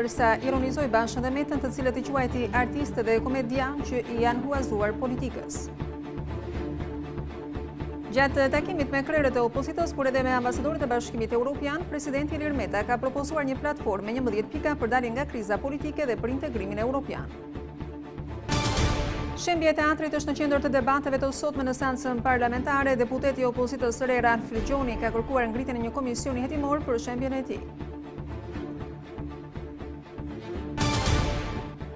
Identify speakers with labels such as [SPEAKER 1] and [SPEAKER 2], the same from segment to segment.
[SPEAKER 1] Përsa ironizoi bashkë dhe metën të cilët I quajti artistë dhe komedian që I janë huazuar politikës. Gjatë takimit me krerët e opozitës, por edhe me ambasadorët e Bashkimit Evropian, presidenti Ilir Meta ka propozuar një platformë me 11 pika për daljen nga kriza politike dhe për integrimin evropian. Shembja e teatrit është në qendër të debateve të sotme në seancën parlamentare. Deputeti I opozitës së re Lajmi ka kërkuar ngritjen e një komisioni hetimor për shembjen e tij.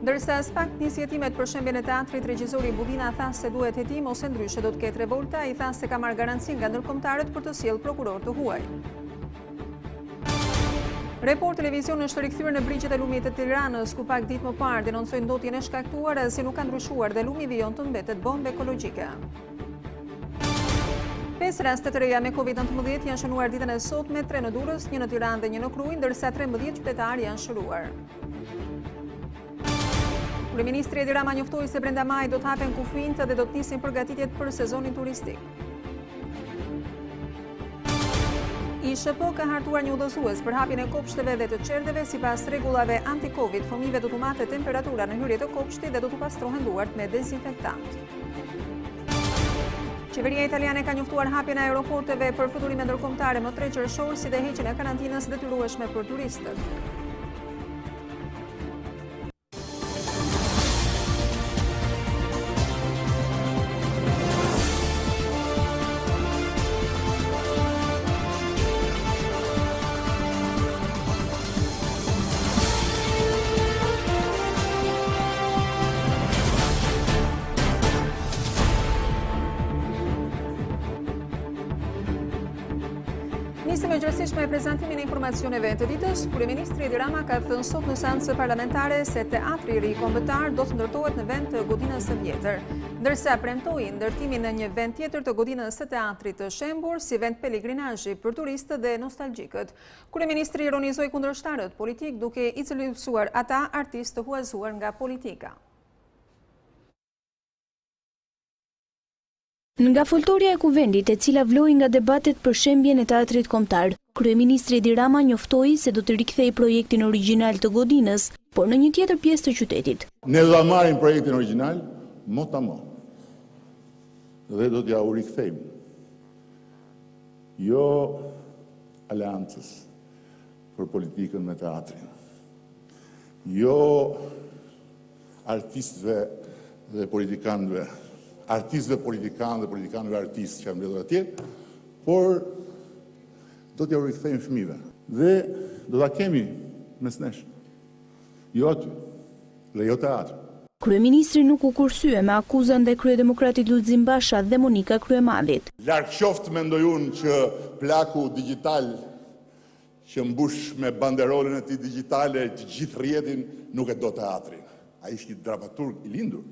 [SPEAKER 1] Ndërsa spak nis jetimet për shembjen e teatrit, regjizori Budina tha se duhet hetim ose ndryshe do të ketë revolta. I tha se ka marrë garanci nga ndërkombëtarët për të sjellë prokuror të huaj. Report Televizion është rikthyer në brigjet e lumit të Tiranës, ku pak ditë më parë denoncoi ndotjen e shkaktuar se nuk ka ndryshuar dhe lumi vijon të mbetet bombë ekologjike. 5 raste të reja me COVID-19 janë shënuar ditën e sotme, 3 në Durrës, 1 në Tiranë dhe 1 në Krujë, ndërsa 13 qytetarë janë shëruar. Kryeministri Edi Rama njoftoi se brenda majit do të hapen kufijt dhe do të nisin përgatitjet për sezonin turistik. ISHP ka hartuar një udhëzues për hapjen e kopshteve dhe të qerdheve. Sipas rregullave anti-Covid, fëmijëve do t'u matet temperatura në hyrje të kopshtit dhe do t'u pastrohen duart me dezinfektant. Qeveria italiane ka njoftuar hapjen e aeroporteve për fluturime ndërkombëtare më 3 qershor, si dhe heqjen e karantinës detyrueshme për turistët. Nisim e gjërësisht me prezantimin e informacioneve të ditës. Kryeministri Edi Rama ka thënë sot në seancë parlamentare se teatri I ri kombëtar do të ndërtohet në vend të godinës së vjetër, ndërsa premtoi ndërtimin në një vend tjetër të godinës së teatrit të shembur si vend pelegrinazhi për turistët dhe nostalgjikët. Kryeministri ironizoi kundërshtarët politik duke I cilësuar ata artistë të huazuar nga politika.
[SPEAKER 2] Nga foltorja e kuvendit e cila vloi nga debatet për shembjen e teatrit kombëtar, kryeministri Edi Rama njoftoi se do të rikthejë projektin origjinal të godinës, por në një tjetër pjesë të qytetit.
[SPEAKER 3] Ne do ta marrim projektin origjinal mo. Dhe do t'ja u rikthejmë. Jo aleancës për politikën me teatrin. Jo artistëve dhe politikanëve. Artistëve politikanë dhe politikanëve artistë që janë mbledhur atje, por do t'ja u rikthejmë fëmijëve. Dhe do ta kemi mes nesh. Jo aty, dhe jo teatr.
[SPEAKER 2] Kryeministri nuk u kursye me akuzën ndaj kryedemokratit Lulzim Basha dhe Monika Kryemadhit.
[SPEAKER 3] Larg qoftë mendoj unë që plaku digjital që mbush me banderolën e tij digjitale të gjithë rrjetin nuk e do teatrin. Ai është një dramaturg I lindur.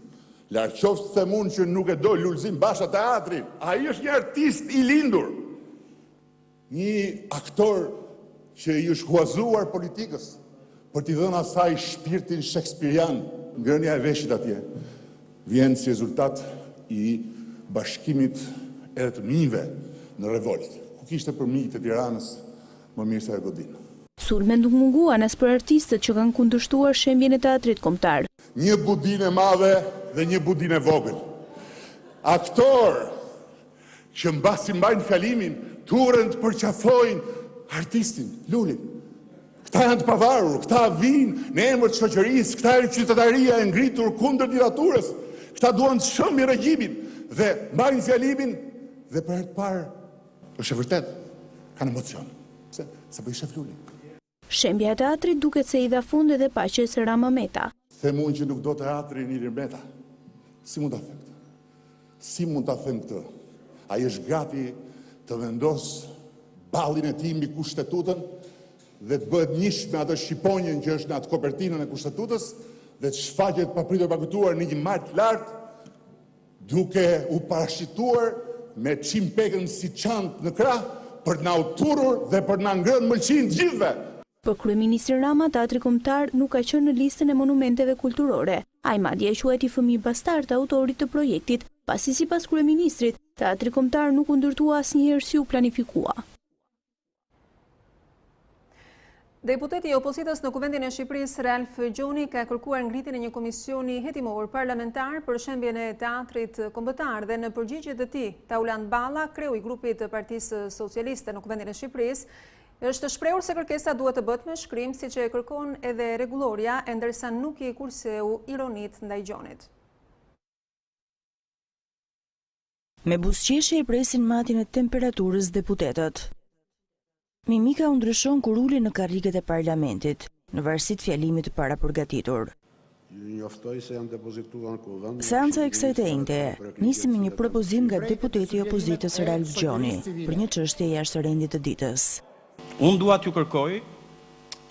[SPEAKER 3] Larg qoftë them unë që nuk e do Lulzim Basha teatrin. Ai është një artist I lindur. Një aktor që I është huazuar politikës për t'i dhënë asaj shpirtin shakespearian. Ngrënia e veshit atje vjen si rezultat I bashkimit edhe të mijëve në revolt. Ku kishte për mijët e Tiranës më mirë se Godinë.
[SPEAKER 2] Sulme nuk munguan as për artistët që kanë kundërshtuar shembjen e teatrit kombëtar.
[SPEAKER 3] Një budinë e madhe dhe një budinë e vogël. Aktor që mbasi mbajnë fjalimin, turën të përqafojnë artistin, Lulin. Këta janë të pavarur, këta vinë në emër të shoqërisë, këta janë qytetaria e ngritur kundër diktaturës, këta duan të shëmbin regjimin dhe mbajnë fjalimin dhe për herë të parë është e vërtet, kanë emocion. Pse? Sa po I shef Lulin.
[SPEAKER 2] Shembja e teatrit duket se I dha fund edhe paqes Rama Meta.
[SPEAKER 3] Them unë që nuk do teatrin Ilir Meta. Si mund ta them këtë? Si mund ta them këtë? Ai është gati të vendos ballin e tij mbi kushtetutën dhe të bëhet njësh me atë shqiponjën që është në atë kopertinën e kushtetutës dhe të shfaqet papritur pakëtuar në një mal të lartë, duke u parashituar me qimpekën si çantë në krah për të na uturur dhe për të na ngrënë mëlçin të gjithëve.
[SPEAKER 2] Për kryeministrin Rama, teatri kombëtar nuk ka qenë në listën e monumenteve kulturore. Ai madje e quajti fëmijë bastard të autorit të projektit, pasi sipas kryeministrit, teatri kombëtar nuk u ndërtua asnjëherë si u planifikua.
[SPEAKER 1] Deputeti i opozitës në Kuvendin e Shqipërisë, Ralf Gjoni, ka kërkuar ngritjen e një komisioni hetimor parlamentar për shembjen e teatrit kombëtar dhe në përgjigje të tij, Tauland Balla, kreu i grupit të Partisë Socialiste në Kuvendin e Shqipërisë, është shprehur se kërkesa duhet të bëhet me shkrim, siç e kërkon edhe rregulloria, e ndërsa nuk i kurseu ironit ndaj Gjonit.
[SPEAKER 2] Me buzëqeshje i presin matjen e temperaturës deputetët. Mimika u ndryshon kur uli në karriget e parlamentit, në varësi të fjalimit të parapërgatitur. Seanca e kësaj të enjte nisi me një propozim nga deputeti i opozitës Ralf Gjoni për një çështje jashtë rendit të ditës.
[SPEAKER 4] Unë dua t'ju kërkoj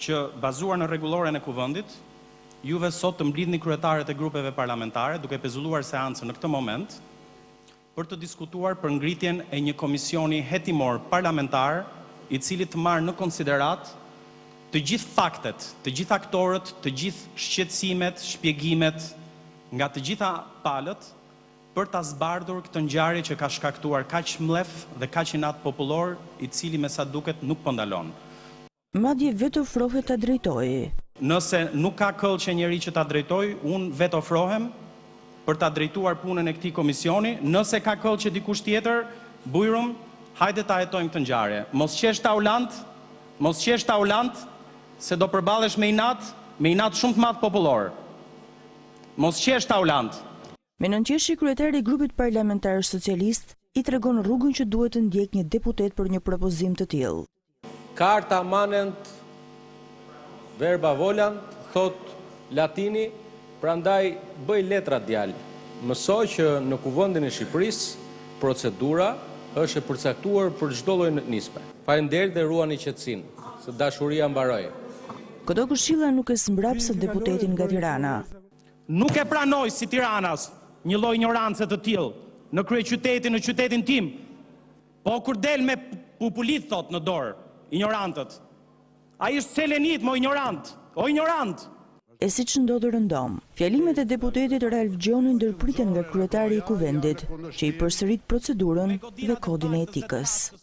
[SPEAKER 4] që bazuar në rregulloren e kuvendit, juve sot të mblidhni kryetarët e grupeve parlamentare, duke pezulluar seancën në këtë moment, për të diskutuar për ngritjen e një komisioni hetimor parlamentar, i cili të marrë në konsiderat të gjithë faktet, të gjithë aktorët, të gjithë shqetësimet, shpjegimet nga të gjitha palët për ta zbardhur këtë ngjarje që ka shkaktuar kaq mllef dhe kaq inat popullor, i cili me sa duket nuk po ndalon.
[SPEAKER 2] Madje vetë ofrohet ta drejtojë.
[SPEAKER 4] Nëse nuk ka këll që njeri që ta drejtoj, unë vetë ofrohem për ta drejtuar punën e këtij komisioni. Nëse ka këll që dikush tjetër, bujrum, hajde ta hetojmë këtë ngjarje. Mos qesh taulant, se do përballesh me inat shumë të madh popullor. Mos qesh taulant.
[SPEAKER 2] Me nënqeshi, kryetari i grupit parlamentar socialist i tregon rrugën që duhet të ndjek një deputet për një propozim të tillë.
[SPEAKER 5] Carta manent, verba volant, thot latini, prandaj bëj letra djalë. Mësoj që në Kuvendin e Shqipërisë procedura është e përcaktuar për çdo lloj nisme. Faleminderit dhe ruani qetësinë, se dashuria mbaroi.
[SPEAKER 2] Këto këshilla nuk e smbrapsë deputetin nga Tirana.
[SPEAKER 4] Nuk e pranoj si Tiranas një lloj ignorance të tillë në kryeqytetin, në qytetin tim. Po kur del me populit thot në dorë, ignorantët. Ai është selenit, mo ignorant. O ignorant.
[SPEAKER 2] E si që ndodhë rëndom, fjalimet e deputetit Ralf Gjoni ndërpriten nga kryetari i kuvendit, që i përsërit procedurën dhe kodin e etikës.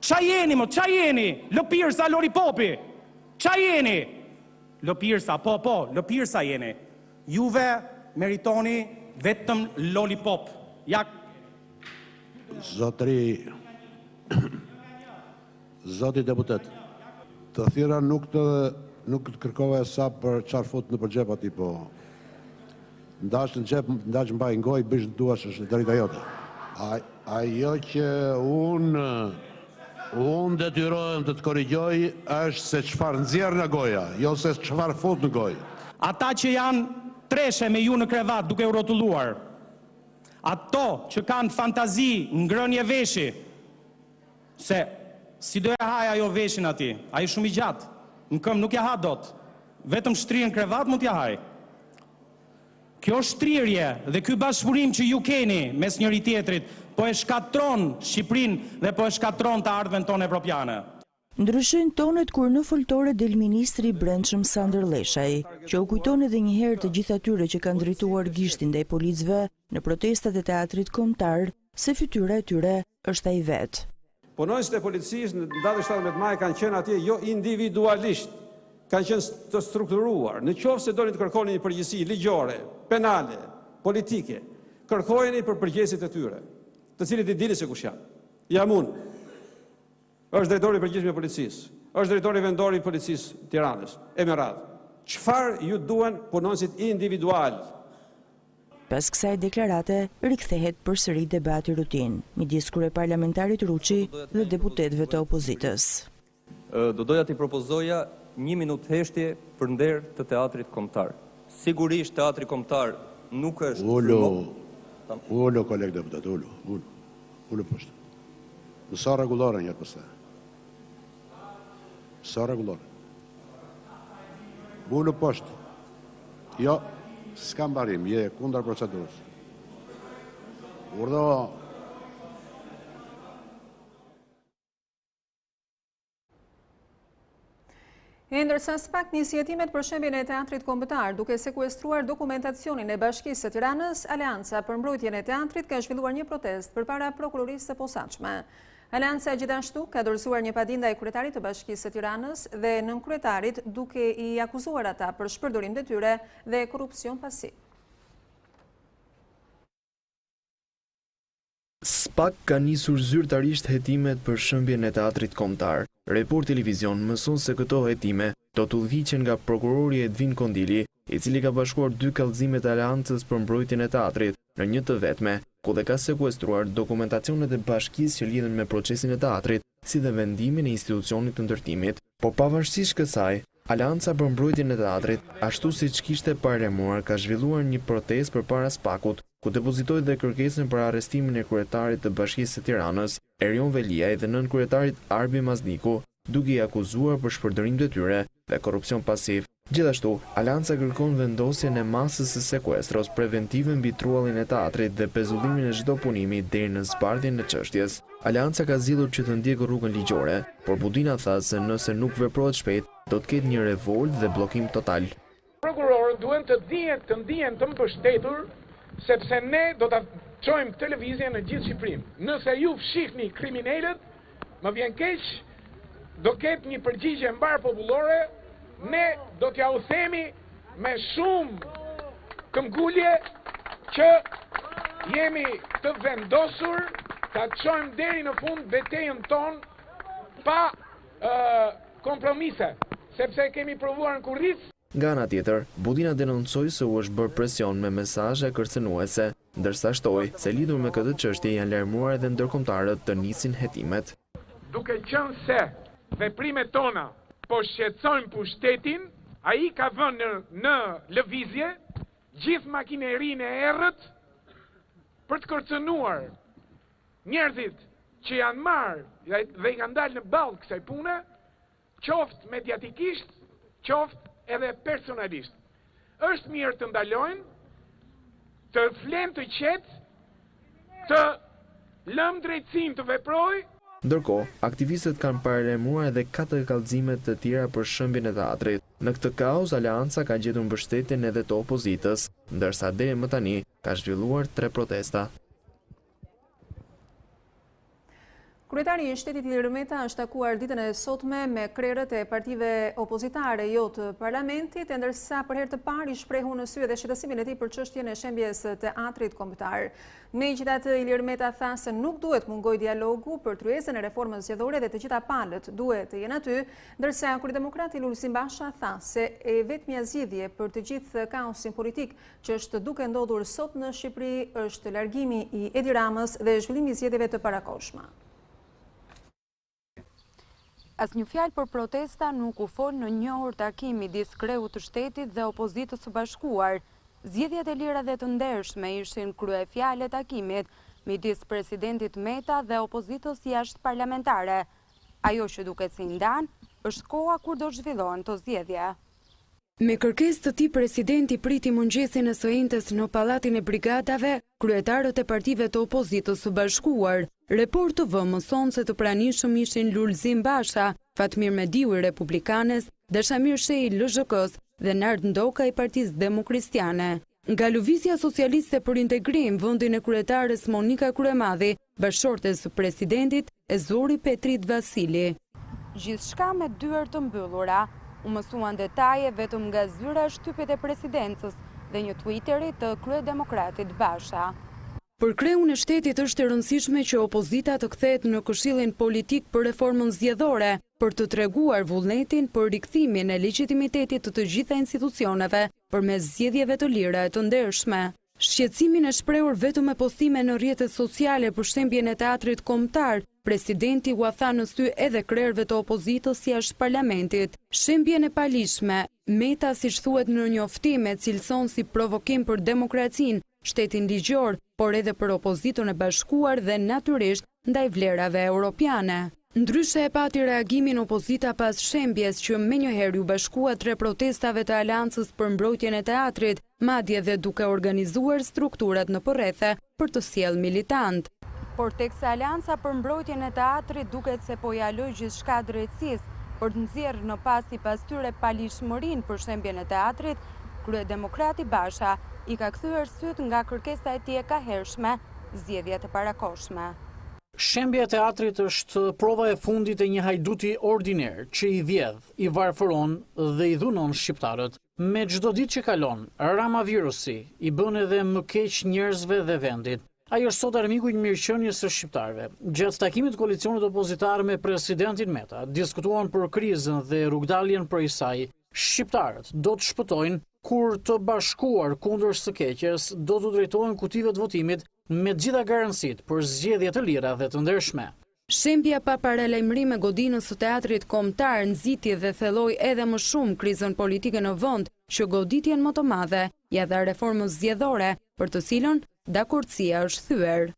[SPEAKER 4] Qa jeni, mo, qa jeni? Lëpirsa, loripopi? Qa jeni? Lëpirsa, po, lëpirsa jeni. Juve meritoni vetëm lollipop. Ja...
[SPEAKER 6] Zoti deputet, të thira nuk të kërkova e sa për qarë fut në përgjep ati, po ndash në gjep, ndash në baj ngoj, bish në duash është drejta jote. Ajo që unë detyrohem të korrigjoj është se qëfar nxjerr nga goja, jo se qëfar fut në goj.
[SPEAKER 4] Ata që janë treshe me ju në krevat duke u rrotulluar, ato që kanë fantazi, ngrënje veshi, se si do e haja jo veshin ati, a i shumë i gjatë. Në këm nuk ja ha dot, vetëm shtrirë në krevat mund t'ja haj. Kjo shtrirje dhe ky bashkëpunim që ju keni mes njëri tjetrit, po e shkatron Shqipërinë dhe po e shkatron të ardhmen tonë evropiane.
[SPEAKER 2] Ndryshojnë tonet kur në foltore del ministri i Brendshëm Sandër Leshaj, që u kujton edhe një herë të gjithë atyre që kanë drejtuar gishtin ndaj policëve në protestat e teatrit kombëtar, se fytyra e tyre është ai vetë.
[SPEAKER 7] Punonjësit e policisë në datën 17 maj kanë qenë atje jo individualisht, kanë qenë të strukturuar. Në qoftë se doni të kërkoni një përgjegjësi ligjore, penale, politike, kërkojeni për përgjegjësit e tyre, të cilët i dini se kush janë. Jam unë. Është drejtori i përgjithshëm i policisë, është drejtori vendor i policisë Tiranës, e me radhë. Çfarë ju duhen punonjësit individual?
[SPEAKER 2] Pas kësaj deklarate, rikthehet përsëri debati rutin midis kryeparlamentarit Ruçi dhe deputetëve të opozitës.
[SPEAKER 8] Do doja t'i propozoja 1 minutë heshtje për nder të teatrit kombëtar. Sigurisht teatri kombëtar nuk është...
[SPEAKER 6] Ullo, kolegë deputet, ullo poshtë. Mësa regulore njërë përse. Mësa regulore. Ullo poshtë. Jo. S'kam barim, je kundër procedurës. Urdo.
[SPEAKER 1] Ndërsa SPAK nisi hetimet për shembjen e teatrit kombëtar, duke sekuestruar dokumentacionin e Bashkisë së Tiranës, Aleanca për mbrojtjen e teatrit ka zhvilluar një protestë përpara prokurorisë së posaçme. Aleanca gjithashtu ka dorëzuar një padinë ndaj kryetarit të Bashkisë së Tiranës dhe nënkryetarit duke i akuzuar ata për shpërdorim detyre dhe korrupsion pasiv.
[SPEAKER 9] SPAK ka nisur zyrtarisht hetimet për shëmbjen e teatrit kombëtar. Report Televizion mëson se këto hetime do të udhëhiqen nga prokurori Edvin Kondili, i cili ka bashkuar 2 kallëzime të Aleancës për mbrojtjen e teatrit në një të vetme, ku dhe ka sekuestruar dokumentacionet e bashkisë që lidhen me procesin e teatrit, si dhe vendimin e institucionit të ndërtimit. Po pavarësisht kësaj, Aleanca për mbrojtjen e teatrit, ashtu siç kishte parlemuar, ka zhvilluar një protestë përpara SPAK-ut, ku depozitoi dhe kërkesën për arrestimin e kryetarit të Bashkisë së Tiranës, Erion Veliaj, dhe nënkryetarit Arbi Mazniku, duke i akuzuar për shpërdorim detyre dhe korrupsion pasiv. Gjithashtu, Aleanca kërkon vendosjen e masës së sekuestros preventive mbi truallin e teatrit dhe pezullimin e çdo punimi deri në zbardhjen e çështjes. Aleanca ka zgjidhur që të ndjekë rrugën ligjore, por Budina tha se nëse nuk veprohet shpejt, do të ketë një revolt dhe bllokim total.
[SPEAKER 10] Prokurorët duhen të ndihen të mbështetur, sepse ne do ta çojmë televizjen në gjithë Shqipërinë. Nëse ju fshihni kriminalët, më vjen keq, do ketë një përgjigje mbar popullore. Ne do t'ja u themi me shumë këmbgulje që jemi të vendosur ta çojmë deri në fund betejën tonë pa kompromise, sepse kemi provuar në kurriz.
[SPEAKER 9] Nga ana tjetër, Budina denoncoi se u është bërë presion me mesazhe kërcënuese, ndërsa shtoi se lidhur me këtë çështje janë larmuar edhe ndërkombëtarët të nisin hetimet.
[SPEAKER 10] Duke qenë se veprimet tona po shqetësojmë pushtetin, ai ka vënë në lëvizje gjithë makinerinë e errët për të kërcënuar njerëzit që janë marrë dhe i kanë dalë në ballë kësaj pune, qoftë mediatikisht, qoftë edhe personalisht. Është mirë të ndalojnë, të flenë të qetë, të lëmë drejtësinë të veprojë.
[SPEAKER 9] Ndërkohë, aktivistët kanë paralemuar edhe 4 kallëzime të tjera për shëmbjen e teatrit. Në këtë kauzë, Aleanca ka gjetur mbështetjen edhe të opozitës, ndërsa deri më tani ka zhvilluar 3 protesta.
[SPEAKER 1] Kryetari i Shtetit Ilir Meta është takuar ditën e sotme me krerët e partive opozitare jo të parlamentit, ndërsa për herë të parë i shprehu në sy edhe shqetësimin e tij për çështjen e shembjes së teatrit kombëtar. Megjithatë, Ilir Meta tha se nuk duhet mungoj dialogu për tryezën e reformës zgjedhore dhe të gjitha palët duhet të jenë aty, ndërsa kryedemokrati Lulzim Basha tha se e vetmja zgjidhje për të gjithë kaosin politik që është duke ndodhur sot në Shqipëri është largimi i Edi Ramës dhe zhvillimi i zgjedhjeve të parakohshme.
[SPEAKER 11] Asnjë fjalë për protesta nuk u fol në një orë takimi midis kreut të shtetit dhe opozitës së bashkuar. Zgjedhjet e lira dhe të ndershme ishin kryefjalë e takimit midis presidentit Meta dhe opozitës jashtë parlamentare. Ajo që duket se i ndan është koha kur do zhvillohen të zgjedhje.
[SPEAKER 12] Me kërkesë të tij presidenti priti mëngjesin e së njëjtës në pallatin e brigadave, kryetarët e partive të opozitës së bashkuar. Report TV mëson se të pranishëm ishin Lulzim Basha, Fatmir Mediu i Republikanes, Dashamir Shej i LZHK-s dhe Nard Ndoka i Partisë Demokristiane. Nga Lëvizja Socialiste për Integrim, vendin e kryetares Monika Kryemadhi, bashkëshortes së presidentit, e zori Petrit Vasili.
[SPEAKER 11] Gjithçka me dyer të mbyllura. U mësuan detaje vetëm nga zyra e shtypit e presidencës dhe një Twitteri të kryedemokratit Basha.
[SPEAKER 12] Për kreun e shtetit është e rëndësishme që opozita të kthehet në Këshillin Politik për Reformën Zgjedhore, për të treguar vullnetin për rikthimin e legitimitetit të gjitha institucioneve përmes zgjedhjeve të lira e të ndershme. Shqetësimin e shprehur vetëm me postime në rrjetet sociale për shembjen e teatrit kombëtar, presidenti u tha në sy edhe krerëve të opozitës jashtë parlamentit. Shembjen e palishme, Meta siç thuhet në njoftim e cilëson si provokim për demokracinë, shtetin ligjor, por edhe për opozitën e bashkuar dhe natyrisht ndaj vlerave europiane. Ndryshe e pati reagimin opozita pas shembjes që menjëherë u bashkua 3 protestave të Aleancës për mbrojtjen e teatrit, madje dhe duke organizuar strukturat në përrethe për të sjellë militant.
[SPEAKER 11] Por teksa Aleanca për mbrojtjen e teatrit duket se po ja lë gjithçka drejtësisë për të nxjerrë në pas i pas tyre palishmërinë për shembjen e teatrit, kryedemokrati Basha i ka kthyer syt nga kërkesa e tij e kahershme, zgjedhjet e parakohshme.
[SPEAKER 13] Shembja e teatrit është prova e fundit e një hajduti ordiner që i vjedh, i varfëron dhe i dhunon shqiptarët. Me çdo ditë që kalon, ramavirusi i bën edhe më keq njerëzve dhe vendit. Ai është sot armiku i mirëqenies së shqiptarëve. Gjatë takimit koalicionit opozitar me presidentin Meta, diskutuan për krizën dhe rrugdaljen prej saj. Shqiptarët do të shpëtojnë kur të bashkuar kundër së keqes do të drejtohen kutive të votimit me gjitha garancitë për zgjedhje të lira dhe të ndershme.
[SPEAKER 12] Shembja pa paralajmërim e godinës së teatrit kombëtar nxiti dhe thelloi edhe më shumë krizën politike në vend, që goditjen më të madhe ja dha reformës zgjedhore, për të cilën dakordësia është thyer.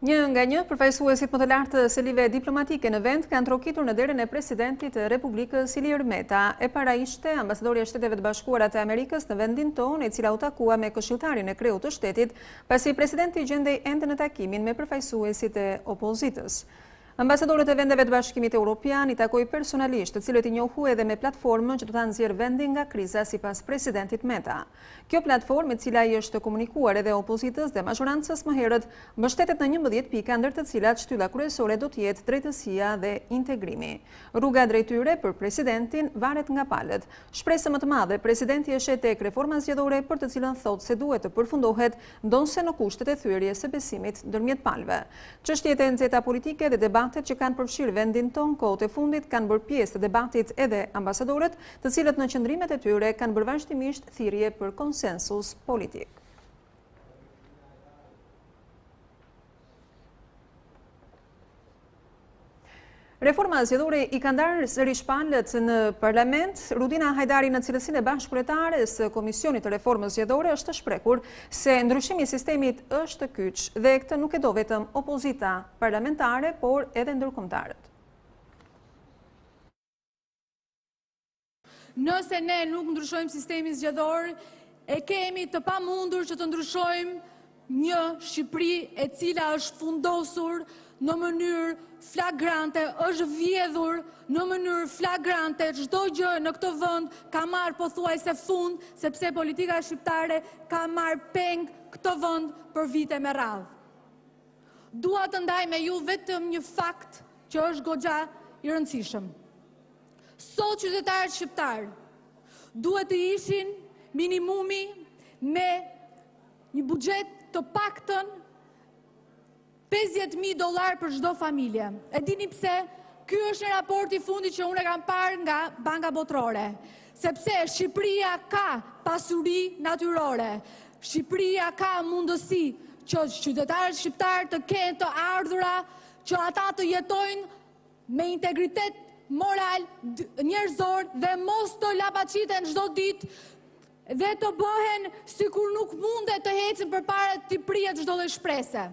[SPEAKER 1] Një nga një përfaqësuesit më të lartë të selive diplomatike në vend kanë trokitur në derën e presidentit të Republikës Ilir Meta. E para ishte ambasadorja e Shteteve të Bashkuara të Amerikës në vendin tonë, e cila u takua me këshilltarin e kreut të shtetit, pasi presidenti gjendej ende në takimin me përfaqësuesit e opozitës. Ambasadorët e vendeve të Bashkimit Evropian i takoi personalisht, të cilët i njohu edhe me platformën që do ta nxjerrë vendin nga kriza sipas presidentit Meta. Kjo platformë, e cila i është komunikuar edhe opozitës dhe mazhorancës më herët, mbështetet në 11 pika, ndër të cilat shtylla kryesore do të jetë drejtësia dhe integrimi. Rruga drejt tyre për presidentin varet nga palët. Shpresë më të madhe presidenti e shet tek reforma zgjedhore, për të cilën thotë se duhet të përfundohet ndonse në kushtet e thyerjes së besimit ndërmjet palëve. Çështjet e nxehta politike dhe debatet që kanë përfshirë vendin tonë kohët e fundit kanë bërë pjesë të debatit edhe ambasadorët, të cilët në qëndrimet e tyre kanë bërë vazhdimisht thirrje për konsensus politik. Reforma zgjedhore i ka ndarë sërish palët në parlament. Rudina Hajdari, në cilësinë e bashkëkryetares së Komisionit të Reformës Zgjedhore, është shprehur se ndryshimi i sistemit është kyç dhe këtë nuk e do vetëm opozita parlamentare, por edhe ndërkombëtarët.
[SPEAKER 14] Nëse ne nuk ndryshojmë sistemin zgjedhor, e kemi të pamundur që të ndryshojmë një Shqipëri e cila është fundosur në mënyrë flagrante, është vjedhur në mënyrë flagrante. Çdo gjë në këtë vend ka marrë pothuajse fund, sepse politika shqiptare ka marrë peng këtë vend për vite me radhë. Dua të ndaj me ju vetëm një fakt që është goxha i rëndësishëm. Sot qytetarët shqiptar duhet të ishin minimumi me një buxhet të paktën $50.000 për çdo familje. E dini pse? Ky është një raport i fundit që unë e kam parë nga Banka Botërore. Sepse Shqipëria ka pasuri natyrore. Shqipëria ka mundësi që qytetarët shqiptar të kenë të ardhura, që ata të jetojnë me integritet moral, njerëzor dhe mos të lapaqiten çdo ditë dhe të bëhen sikur nuk mundet të ecin përpara të prihet çdo lloj shprese.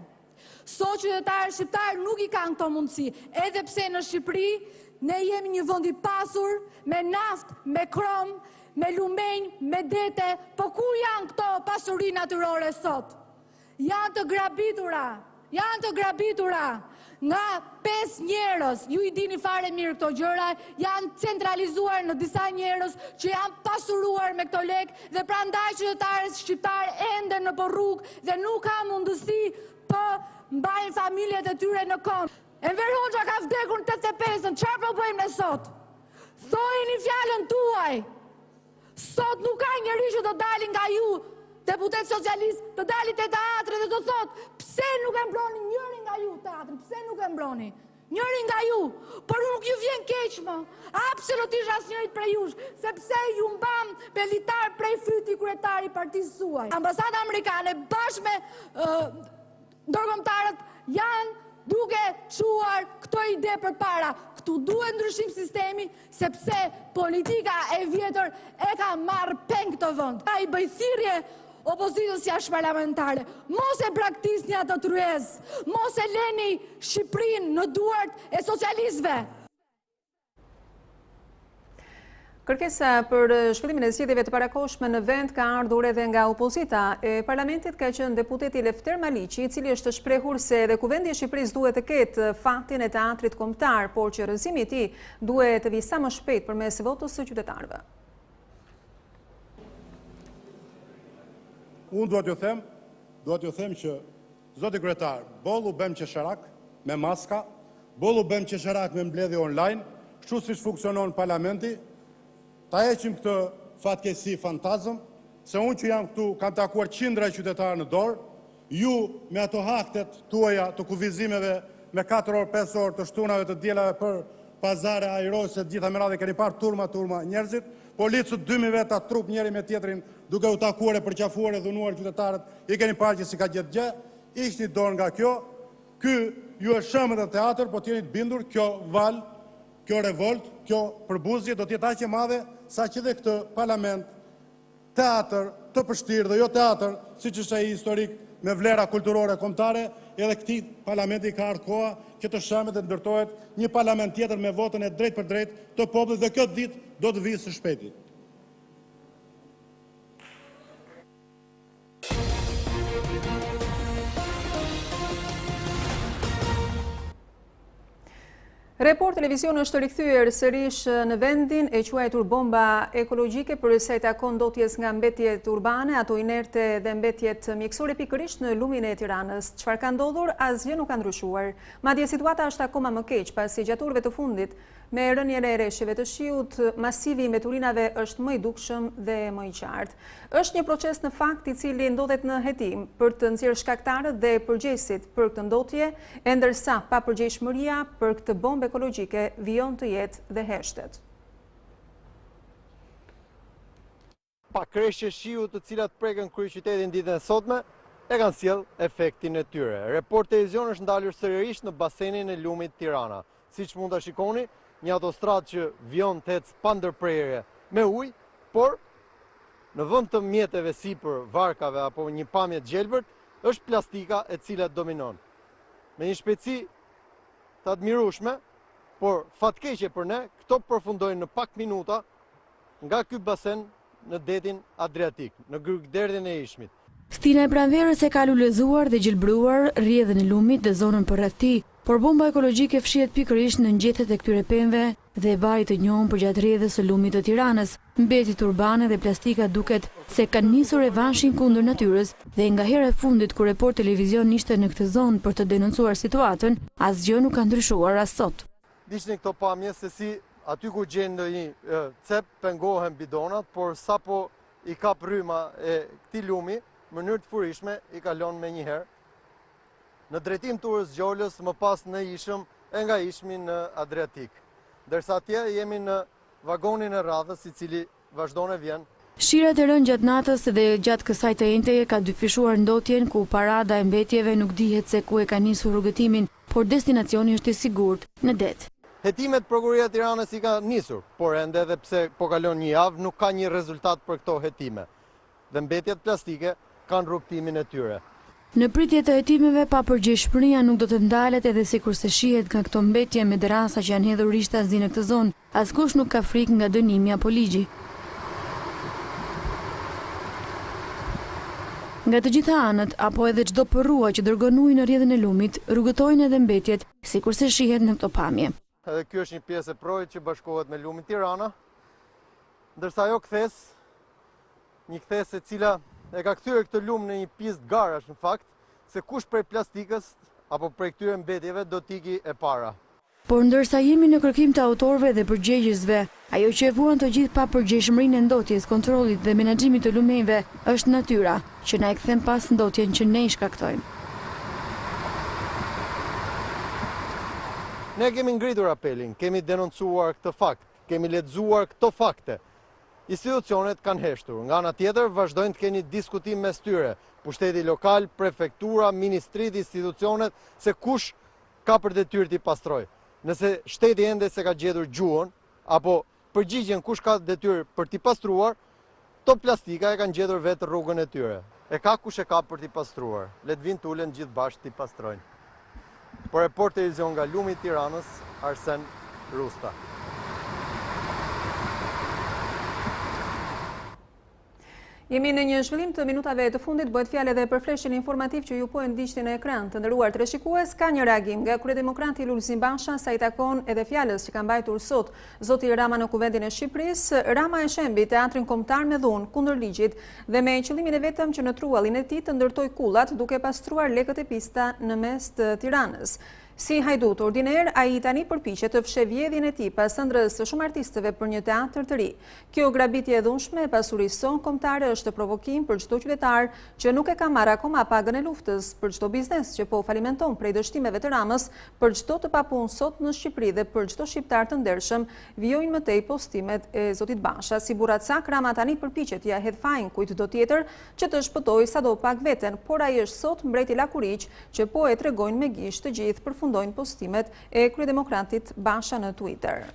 [SPEAKER 14] Sot qytetarët shqiptar nuk i kanë këto mundësi, edhe pse në Shqipëri ne jemi një vend i pasur me naftë, me krom, me lumenj, me dete, po ku janë këto pasuri natyrore sot? Janë të grabitura nga 5 njerëz, ju i dini fare mirë këto gjëra, janë centralizuar në disa njerëz që janë pasuruar me këto lekë dhe prandaj qytetarët shqiptar ende në rrugë dhe nuk ka mundësi të mbajnë familjet e tyre në këmbë. Enver Hoxha ka vdekur në 85-ën, çfarë po bëjmë ne sot? Thojeni fjalën tuaj. Sot nuk ka njeri që të dalin nga ju, deputet socialist, të dalit e teatri dhe të thot, pse nuk e mbroni njëri nga ju teatri, pse nuk e mbroni? Njëri nga ju, por nuk ju vjen keq më, absolutisht asnjërit prej jush, sepse ju mbam pelitar prej fryti kryetari partisë suaj. Ambasada amerikane bashkë me ndërkombëtarët janë duke çuar këto ide përpara. Këtu duhet ndryshim sistemi, sepse politika e vjetër e ka marrë peng këtë vend. Ai bëj thirrje opozitës jashtëparlamentare. Mos e braktisni ato tryez, mos e leni Shqipërinë në duart e socialistëve.
[SPEAKER 1] Kërkesa për shpëtimin e zgjedhjeve të parakohshme në vend ka ardhur edhe nga opozita e parlamentit, ka qenë deputeti Lefter Maliqi, i cili është shprehur se edhe kuvendi i Shqipërisë duhet të ketë fatin e teatrit kombëtar, por që rrëzimi i tij duhet të vijë sa më shpejt përmes votës së qytetarëve.
[SPEAKER 3] Unë duhet t'ju them që
[SPEAKER 6] Zoti kryetar, bollu bëm qesharak me maska, bollu bëm qesharak me mbledhje online, kështu siç funksionon parlamenti, ta heqim këtë fatkeqësi fantazëm, se unë që jam këtu kam takuar qindra qytetarë në dorë, ju me ato haktet tuaja të kufizimeve me 4 orë, 5 orë të shtunave të dielave për pazare ajrose, gjitha me radhë keni parë turma njerëzit, policët 2000 veta trup njeri me tjetrin duke u takuar e përqafuar e dhunuar qytetarët, i keni parë që si ka gjetë gjë, ishni dorë nga kjo, ky ju e shëmët e teatr, po t'jeni të bindur, kjo val, kjo revolt, kjo përbuzje do t'jetë aq e madhe, sa që dhe këtë parlament, teatr të përshtirë dhe jo teatr, si që është ai historik me vlera kulturore kombëtare, edhe këtij parlamenti ka ardhur koha që të shëmet dhe ndërtohet një parlament tjetër me votën e drejt për drejt të popullit dhe këtë ditë do të vijë së shpejti.
[SPEAKER 1] Report Televizion është rikthyer sërish në vendin e quajtur bomba ekologjike për sa i takon ndotjes nga mbetjet urbane, ato inerte dhe mbetjet mjekësore pikërisht në lumin e Tiranës. Çfarë ka ndodhur, asgjë nuk ka ndryshuar. Madje situata është akoma më keq pasi gjatë orëve të fundit me rënien e rreshjeve të shiut, masivi i mbeturinave është më i dukshëm dhe më i qartë. Është një proces në fakt i cili ndodhet në hetim për të nxjerrë shkaktarët dhe përgjegjësit për këtë ndotje, e ndërsa papërgjegjshmëria për këtë bombë ekologjike vijon të jetë dhe heshtet.
[SPEAKER 15] Pa kreshje shiu të cilat prekën kryeqytetin ditën e sotme, e kanë sjell efektin e tyre. Report Televizion është ndalur sërish në basenin e lumit Tirana. Siç mund ta shikoni, një autostradë që vijon të ecë pa ndërprerje me ujë, por në vend të mjeteve sipër varkave apo një pamje të gjelbërt, është plastika e cila dominon. Me një shpejtësi të admirueshme, por fatkeqe për ne, këto përfundojnë në pak minuta nga ky basen në detin Adriatik, në grykderdhin e Ishmit.
[SPEAKER 12] Stina e pranverës e ka lulëzuar dhe gjelbruar rrjedhën e lumit dhe zonën përreth tij, por bomba ekologjike fshihet pikërisht në ngjethet e këtyre pemëve dhe vaj të njohur përgjatë rrjedhës së lumit të Tiranës. Mbetjet urbane dhe plastika duket se kanë nisur revanshin kundër natyrës dhe nga hera e fundit kur Report Televizion ishte në këtë zonë për të denoncuar situatën, asgjë nuk ka ndryshuar as sot.
[SPEAKER 15] Dishni këto pamje se si aty ku gjen ndonjë cep pengohen bidonat, por sapo i kap rryma e këtij lumi, në mënyrë të furishme i kalon me njëherë në drejtim të Urës Gjollës, më pas në Ishëm e nga Ishmi në Adriatik. Ndërsa atje jemi në vagonin e radhës i cili vazhdon e vjen.
[SPEAKER 12] Shirat e rënë gjatë natës dhe gjatë kësaj të enteje ka dyfishuar ndotjen ku parada e mbetjeve nuk dihet se ku e ka nisur rrugëtimin, por destinacioni është i sigurt në det.
[SPEAKER 15] Hetimet Prokuroria e Tiranës i ka nisur, por ende edhe pse po kalon një javë nuk ka një rezultat për këto hetime. Dhe mbetjet plastike kanë rrugtimin e tyre.
[SPEAKER 12] Në pritje të hetimeve, papërgjegjshmëria nuk do të ndalet edhe sikur se shihet nga këto mbetje me derasa që janë hedhur rishtazi në këtë zonë, askush nuk ka frikë nga dënimi apo ligji. Nga të gjitha anët, apo edhe çdo përrua që dërgon ujë në rrjedhën e lumit, rrugëtojnë edhe mbetjet, sikur se shihet në këto pamje.
[SPEAKER 15] Edhe kjo është një pjesë e projit që bashkohet me lumin Tirana, ndërsa ajo një kthesë e cila e ka kthyer këtë lum në një pistë garash në fakt, se kush prej plastikës apo prej këtyre mbetjeve do t'iki e para.
[SPEAKER 12] Por ndërsa jemi në kërkim të autorëve dhe përgjegjësve, ajo që e vuan të gjithë papërgjegjshmërinë e ndotjes, kontrollit dhe menaxhimit të lumeve është natyra, që na e kthen pas ndotjen që ne i shkaktojmë.
[SPEAKER 15] Ne kemi ngritur apelin, kemi denoncuar këtë fakt, kemi lexuar këto fakte. Institucionet kanë heshtur. Nga ana tjetër, vazhdojnë të keni diskutim mes tyre, pushteti lokal, prefektura, ministrit, institucionet, se kush ka për detyrë t'i pastrojë. Nëse shteti ende se ka gjetur gjuhën, apo përgjigjen kush ka detyrë për t'i pastruar, to plastika e kanë gjetur vetë rrugën e tyre. E ka kush e ka për t'i pastruar. Le të vinë t'ulen gjithë bashkë t'i pastrojnë. Por Report Televizion nga lumi i Tiranës, Arsen Rusta.
[SPEAKER 1] Jemi në një zhvillim të minutave të fundit, bëhet fjalë edhe për fleshin informativ që ju po e ndiqni në ekran. Të nderuar teleshikues, ka një reagim nga kryedemokrati Lulzim Basha sa i takon edhe fjalës që ka mbajtur sot zoti Rama në Kuvendin e Shqipërisë. Rama e shembi teatrin kombëtar me dhunë kundër ligjit dhe me qëllimin e vetëm që në truallin e tij të ndërtoj kullat duke pastruar lekët e pista në mes të Tiranës. Si hajdut ordiner, ai tani përpiqet të fshë vjedhjen e tij pas ëndrrës së shumë artistëve për një teatr të ri. Kjo grabitje e dhunshme e pasurisë son kombëtare është provokim për çdo qytetar që nuk e ka marrë akoma pagën e luftës, për çdo biznes që po falimenton prej dështimeve të Ramës, për çdo të papunë sot në Shqipëri dhe për çdo shqiptar të ndershëm, vijojnë më tej postimet e zotit Basha. Si burracak, Rama tani përpiqet ja hedh fajin kujt do tjetër që të shpëtojë sadopak veten, por ai është sot mbreti lakuriq që po e tregojnë me gisht të gjithë për fundojnë postimet e kryedemokratit Basha në Twitter.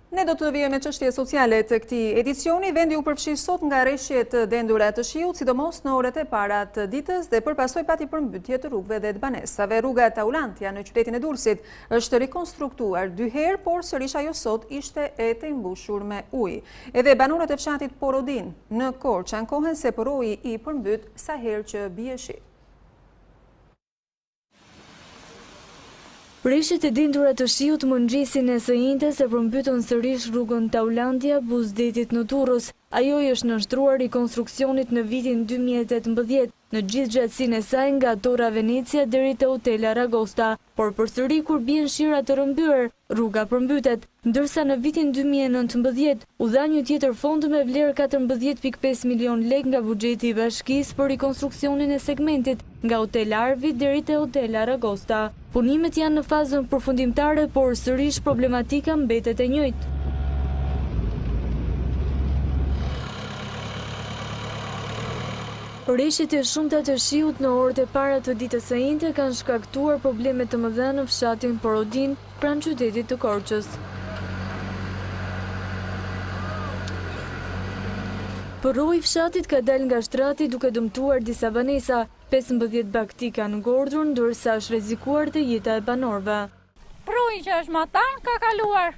[SPEAKER 1] Ne do të vijmë me çështje sociale të këtij edicioni. Vendi u përfshi sot nga rreshjet dendura të shiut, sidomos në orët e para të ditës dhe përpasoi pati përmbytje të rrugëve dhe të banesave. Rruga Taulantia në qytetin e Durrësit është rikonstruktuar 2 herë, por sërish ajo sot ishte e të mbushur me ujë. Edhe banorët e fshatit Porodin në Korçë ankohen se poroji i përmbyt sa herë që bie shi.
[SPEAKER 16] Rreshtet e dendura të shiut më ngjisin e së njëjtës se përmbytën sërish rrugën Taulantia buzdetit në Durrës. Ajo është nënshtruar rikonstruksionit në vitin 2018 në gjithë gjatësinë e saj nga Torra Venecia deri te Hoteli Aragosta, por përsëri kur bien shira të rrëmbyer, rruga përmbytet, ndërsa në vitin 2019 u dha një tjetër fond me vlerë 14.5 milion lekë nga buxheti i bashkisë për rikonstruksionin e segmentit nga Hoteli Arvi deri te Hoteli Aragosta. Punimet janë në fazën përfundimtare, por sërish problematika mbetet e njëjtë. Rreshtet e shumta të shiut në orët e para të ditës së njëjtë kanë shkaktuar probleme të mëdha në fshatin Porodin pranë qytetit të Korçës. Poroi i fshatit ka dalë nga shtrati duke dëmtuar disa banesa, 15 bakti kanë ngordhur, ndërsa është rrezikuar dhe jeta e banorëve.
[SPEAKER 17] Poroi që është matan ka kaluar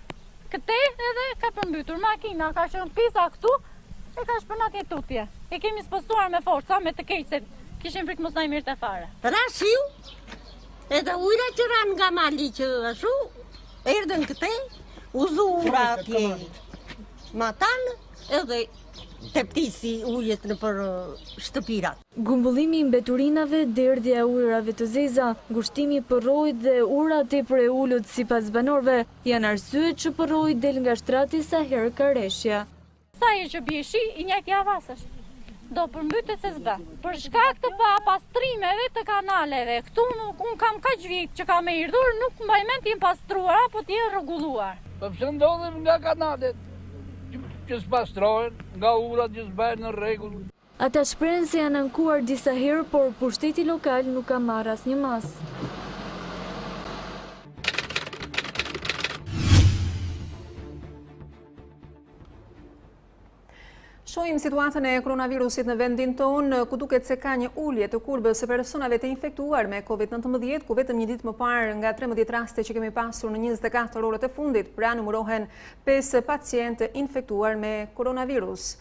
[SPEAKER 17] këtej edhe ka përmbytur makina, ka qenë pisa këtu. E ka shpërnat një tutje. E kemi spostuar me forca, me të keq, se kishim frikë mos na i mirë të fare.
[SPEAKER 18] Rashiu, edhe ujra që ranë nga mali që ashtu, erdhen këtej, uzu ura atje matan, edhe teptisi ujet në për shtëpirat.
[SPEAKER 16] Gumbullimi i mbeturinave, derdhja e ujrave të zeza, ngushtimi i porrojit dhe ura tepër e ulët sipas banorëve janë arsyet që porroji del nga shtrati sa herë ka rreshja.
[SPEAKER 17] Sa e që bie shi, i njëjtë javas është. Do përmbytet se s'bë. Për shkak të pastrimeve të kanaleve, këtu unë kam kaq vjet që kam erdhur, nuk mbaj mend të jem pastruar apo të jem rregulluar.
[SPEAKER 19] Po pse ndodhen nga kanalet që s'pastrohen, nga urat që s'bëhen në rregull.
[SPEAKER 16] Ata shprehen se janë ankuar disa herë, por pushteti lokal nuk ka marrë asnjë mas.
[SPEAKER 1] Shohim situatën e koronavirusit në vendin tonë, ku duket se ka një ulje të kurbës së personave të infektuar me COVID-19, ku vetëm një ditë më parë nga 13 raste që kemi pasur në 24 orët e fundit, pra numërohen 5 pacientë infektuar me koronavirus.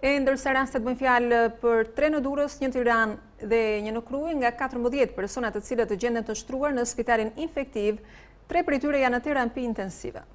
[SPEAKER 1] Ndërsa rastet bëjnë fjalë për 3 në Durrës, 1 në Tiranë dhe 1 në Krujë, nga 14 persona të cilët të gjenden të shtruar në spitalin infektiv, 3 prej tyre janë në terapi intensive.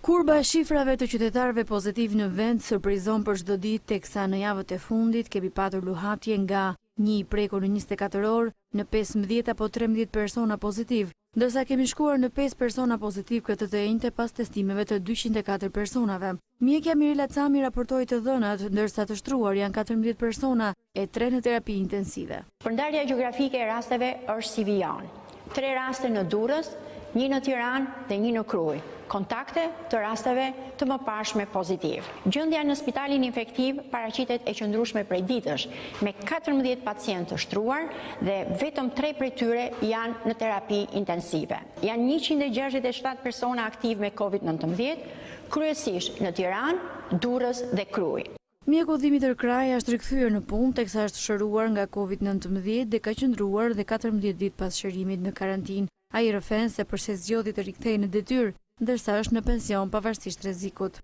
[SPEAKER 20] Kurba e shifrave të qytetarëve pozitiv në vend surprizon për çdo ditë, teksa në javët e fundit kemi patur luhatje nga një i prekur në 24 orë në 15 apo 13 persona pozitiv, ndërsa kemi shkuar në 5 persona pozitiv këtë të njëjtë pas testimeve të 204 personave. Mjekja Mirela Cami raportoi të dhënat, ndërsa të shtruar janë 14 persona e 3 në terapi intensive.
[SPEAKER 21] Përndarja gjeografike e rasteve është si vijon. 3 raste në Durrës, 1 në Tiranë dhe 1 në Krujë. Kontakte të rasteve të mëparshme pozitiv. Gjendja në spitalin infektiv paraqitet e qëndrueshme prej ditësh, me 14 pacientë të shtruar dhe vetëm 3 prej tyre janë në terapi intensive. Janë 167 persona aktiv me COVID-19, kryesisht në Tiranë, Durrës dhe Krujë.
[SPEAKER 20] Mjeku Dimitër Kraja është rikthyer në punë teksa është shëruar nga Covid-19 dhe ka qëndruar dhe 14 ditë pas shërimit në karantinë. Ai rrëfen se përse zgjodhi të rikthehej në detyrë, ndërsa është në pension pavarësisht rrezikut.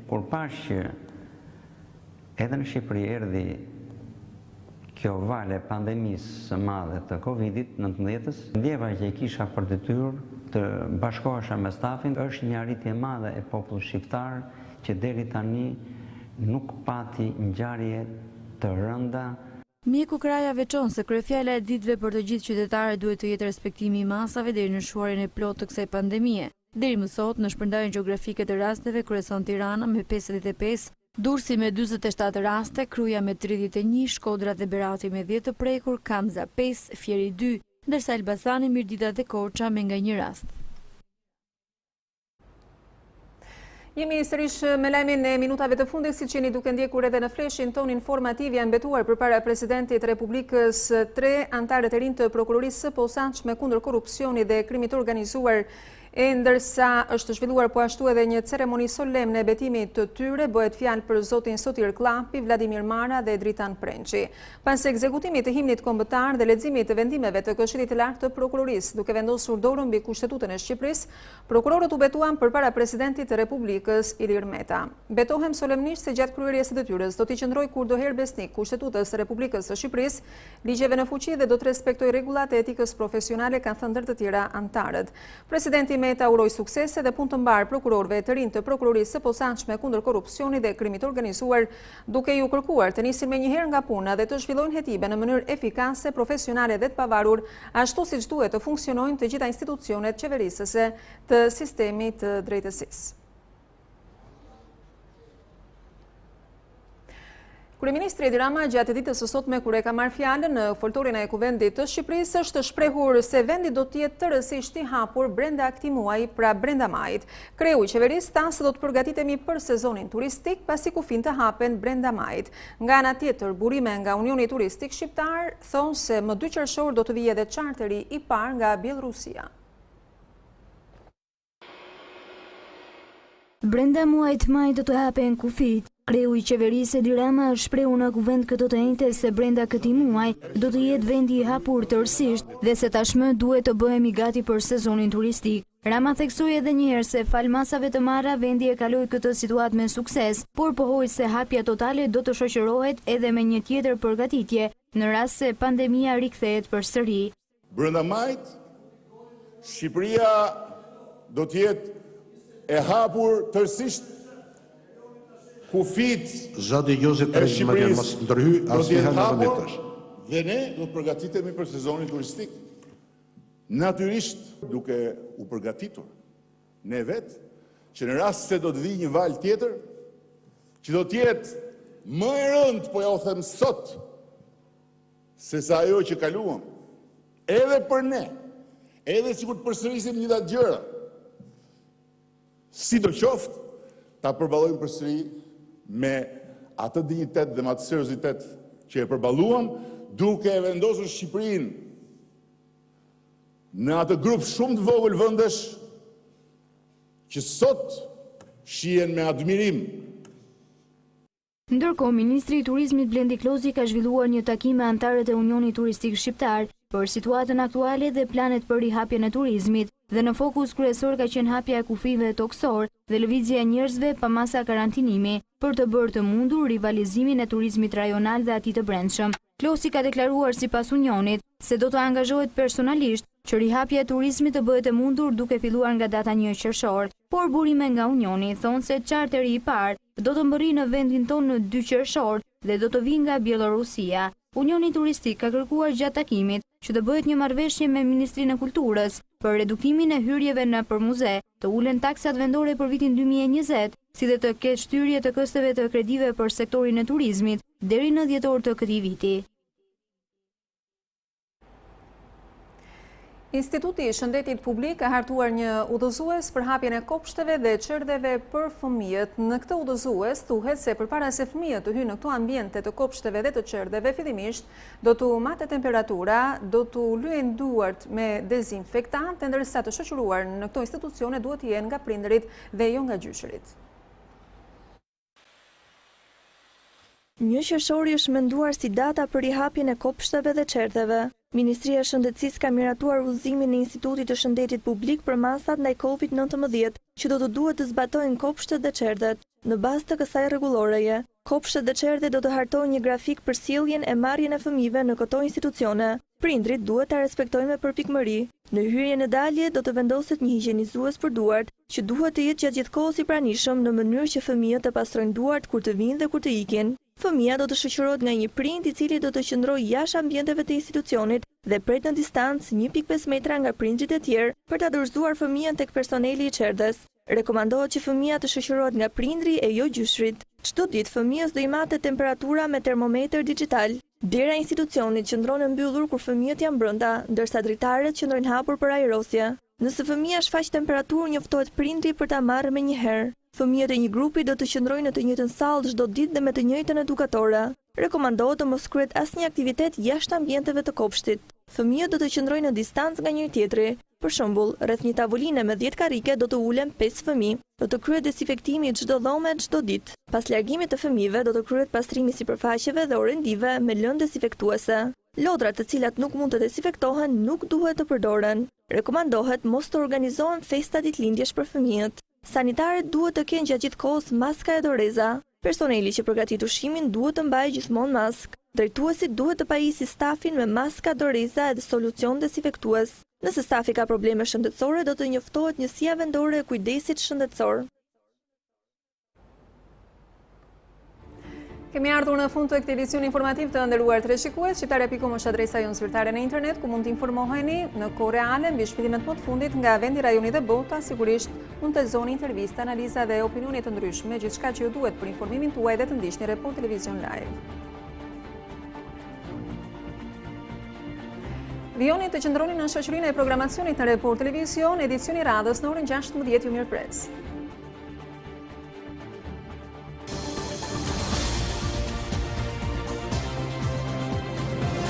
[SPEAKER 5] Por pash që edhe në Shqipëri erdhi kjo vale pandemisë së madhe të Covid-19, ndjeva që i kisha për detyrë të bashkohesha me stafin, është një arritje madhe e popullit shqiptar që deri tani nuk pati ngjarje të rënda.
[SPEAKER 20] Mjeku Kraja veçon se kryefjala e ditëve për të gjithë qytetarët duhet të jetë respektimi i masave deri në shuarjen e plotë të kësaj pandemie. Deri më sot, në shpërndarjen gjeografike të rasteve kryeson Tirana me 55, Durrësi me 47 raste, Kruja me 31, Shkodra dhe Berati me 10 të prekur, Kamza 5, Fjeri 2, ndërsa Elbasani, Mirdita dhe Korça me nga 1 rast.
[SPEAKER 1] Jemi sërish me lajmin e minutave të fundit, si që jeni duke ndjekur edhe në fleshin ton informativ, janë mbetuar përpara presidentit Republikës 3 antarët e rinj të prokurorisë së posaçme kundër korrupsionit dhe krimit të organizuar, ndërsa është zhvilluar po ashtu edhe një ceremoni solemne e betimit të tyre, bëhet fjalë për zotin Sotir Klapi, Vladimir Mara dhe Dritan Prençi. Pas ekzekutimit të himnit kombëtar dhe leximit të vendimeve të Këshillit të Lartë të Prokurorisë, duke vendosur dorën mbi Kushtetutën e Shqipërisë, prokurorët u betuan përpara presidentit të Republikës Ilir Meta. Betohem solemnisht se gjatë kryerjes së detyrës do t'i qëndroj kurdoherë besnik Kushtetutës së Republikës së Shqipërisë, ligjeve në fuqi dhe do të respektoj rregullat e etikës profesionale, kanë thënë ndër të tjera antarët. Presidenti Meta uroi suksese dhe punë të mbar prokurorëve të rinj të prokurorisë së posaçme kundër korrupsionit dhe krimit të organizuar, duke ju kërkuar të nisin menjëherë nga puna dhe të zhvillojnë hetibe në mënyrë efikase, profesionale dhe të pavarur, ashtu siç duhet të funksionojnë të gjitha institucionet qeverisëse të sistemit të drejtësisë. Kryeministri Edi Rama gjatë ditës së sotme kur e ka marrë fjalën në foltorin e Kuvendit të Shqipërisë është shprehur se vendi do të jetë tërësisht i hapur brenda këtij muaji, pra brenda majit. Kreu i qeverisë tha se do të përgatitemi për sezonin turistik pasi kufin të hapen brenda majit. Nga ana tjetër, burime nga Unioni Turistik Shqiptar thonë se më 2 qershor do të vijë edhe charteri i parë nga Bielorusia.
[SPEAKER 16] Brenda muajit maj do të hapen kufit. Kreu i qeverisë Edi Rama është shprehur në kuvent këtë të njëjtë se brenda këtij muaji do të jetë vendi i hapur tërësisht dhe se tashmë duhet të bëhemi gati për sezonin turistik. Rama theksoi edhe një herë se fal masave të marra vendi e kaloi këtë situatë me sukses, por pohoi se hapja totale do të shoqërohet edhe me një tjetër përgatitje në rast se pandemia rikthehet përsëri.
[SPEAKER 3] Brenda majit, Shqipëria do të jetë e hapur tërësisht. Kufit
[SPEAKER 6] Zoti Josip Trajman mos ndërhy asnjëherë në vendin tash.
[SPEAKER 3] Dhe ne do të përgatitemi për sezonin turistik. Natyrisht duke u përgatitur ne vetë që në rast se do të vijë një val tjetër që do të jetë më e rëndë, po ja u them sot, se sa ajo që kaluam, edhe për ne, edhe sikur të përsërisim një datë gjëra, sidoqoftë ta përballojmë përsëri me atë dinjitet dhe me atë seriozitet që e përballuam, duke e vendosur Shqipërinë në atë grup shumë të vogël vendesh që sot shihen me admirim.
[SPEAKER 16] Ndërkohë, Ministri i Turizmit Blendi Klozi ka zhvilluar një takim me antarët e Unionit Turistik Shqiptar për situatën aktuale dhe planet për rihapjen e turizmit, dhe në fokus kryesor ka qenë hapja e kufive toksor dhe lëvizja e njerëzve pa masa karantinimi për të bërë të mundur rivalizimin e turizmit rajonal dhe atij të brendshëm. Klosi ka deklaruar sipas Unionit se do të angazhohet personalisht që rihapja e turizmit të bëhet e mundur duke filluar nga data 1 qershor, por burime nga Unioni thonë se charteri i parë do të mbërrijë në vendin tonë në 2 qershor dhe do të vijë nga Bielorusia. Unioni Turistik ka kërkuar gjatë takimit që të bëhet një marrëveshje me Ministrinë e Kulturës për reduktimin e hyrjeve në për muze, të ulen taksat vendore për vitin 2020, si dhe të ketë shtyrje të kosteve të kredive për sektorin e turizmit deri në dhjetor të këtij viti.
[SPEAKER 1] Instituti i Shëndetit Publik ka hartuar një udhëzues për hapjen e kopshteve dhe çerdheve për fëmijët. Në këtë udhëzues thuhet se përpara se fëmijët të hyjnë në këto ambiente të kopshteve dhe të çerdheve, fillimisht do t'u matet temperatura, do t'u lyen duart me dezinfektant, ndërsa të shoqëruar në këto institucione duhet të jenë nga prindërit dhe jo nga gjyshërit.
[SPEAKER 16] 1 qershori është menduar si data për rihapjen e kopshteve dhe çerdheve. Ministria e Shëndetësisë ka miratuar udhëzimin e Institutit të Shëndetit Publik për masat ndaj COVID-19, që do të duhet të zbatojnë kopshtet dhe çerdhet. Në bazë të kësaj rregulloreje, kopshtet dhe çerdhet do të hartojnë një grafik për sjelljen e marrjen e fëmijëve në këto institucione. Prindrit duhet ta respektojnë me përpikmëri. Në hyrjen e dalje do të vendoset një higjienizues për duart, që duhet të jetë gjatë gjithë kohës i pranishëm në mënyrë që fëmijët të pastrojnë duart kur të vinë dhe kur të ikin. Fëmia do të shoqërohet nga një prind i cili do të qëndrojë jashtë ambienteve të institucionit dhe pret në distancë 1.5 metra nga prindrit e tjerë për ta dorëzuar fëmijën tek personeli i çerdhes. Rekomandohet që fëmia të shoqërohet nga prindri e jo gjyshrit. Çdo ditë fëmijës do i matet temperatura me termometër digjital. Dera e institucionit qëndron e mbyllur kur fëmijët janë brenda, ndërsa dritaret qëndrojnë hapur për ajrosje. Nëse fëmia shfaq temperaturë, njoftohet prindri për ta marrë menjëherë. Fëmijët e një grupi do të qëndrojnë në të njëjtën sallë çdo ditë dhe me të njëjtën edukatore. Rekomandohet të mos kryhet asnjë aktivitet jashtë ambienteve të kopshtit. Fëmijët do të qëndrojnë në distancë nga njëri tjetri. Për shembull, rreth një tavoline me 10 karrike do të ulen 5 fëmijë. Do të kryhet dezinfektimi çdo dhome çdo ditë. Pas largimit të fëmijëve do të kryhet pastrimi i sipërfaqeve dhe orendive me lëndë dezinfektuese. Lodrat të cilat nuk mund të dezinfektohen nuk duhet të përdoren. Rekomandohet mos të organizohen festa ditëlindjesh për fëmijët. Sanitarët duhet të kenë gjatë gjithë kohës maska e doreza. Personeli që përgatit ushqimin duhet të mbajë gjithmonë maskë. Drejtuesit duhet të pajisë stafin me maska, doreza dhe solucion dezinfektues. Nëse stafi ka probleme shëndetësore, do të njoftohet njësia vendore e kujdesit shëndetësor.
[SPEAKER 1] Kemi ardhur në fund të këtij edicioni informativ të nderuar teleshikues. Shqiptare.com është adresa jonë zyrtare në internet ku mund të informoheni në kohë reale mbi zhvillimet më të fundit nga vendi, rajoni dhe bota. Sigurisht mund të lexoni intervista, analiza dhe opinione të ndryshme, gjithçka që ju duhet për informimin tuaj dhe të ndiqni Report Televizion Live. Vijoni të qëndroni në shoqërinë e programacionit në Report Televizion, edicioni radhës në orën 16:00 ju mirëpres.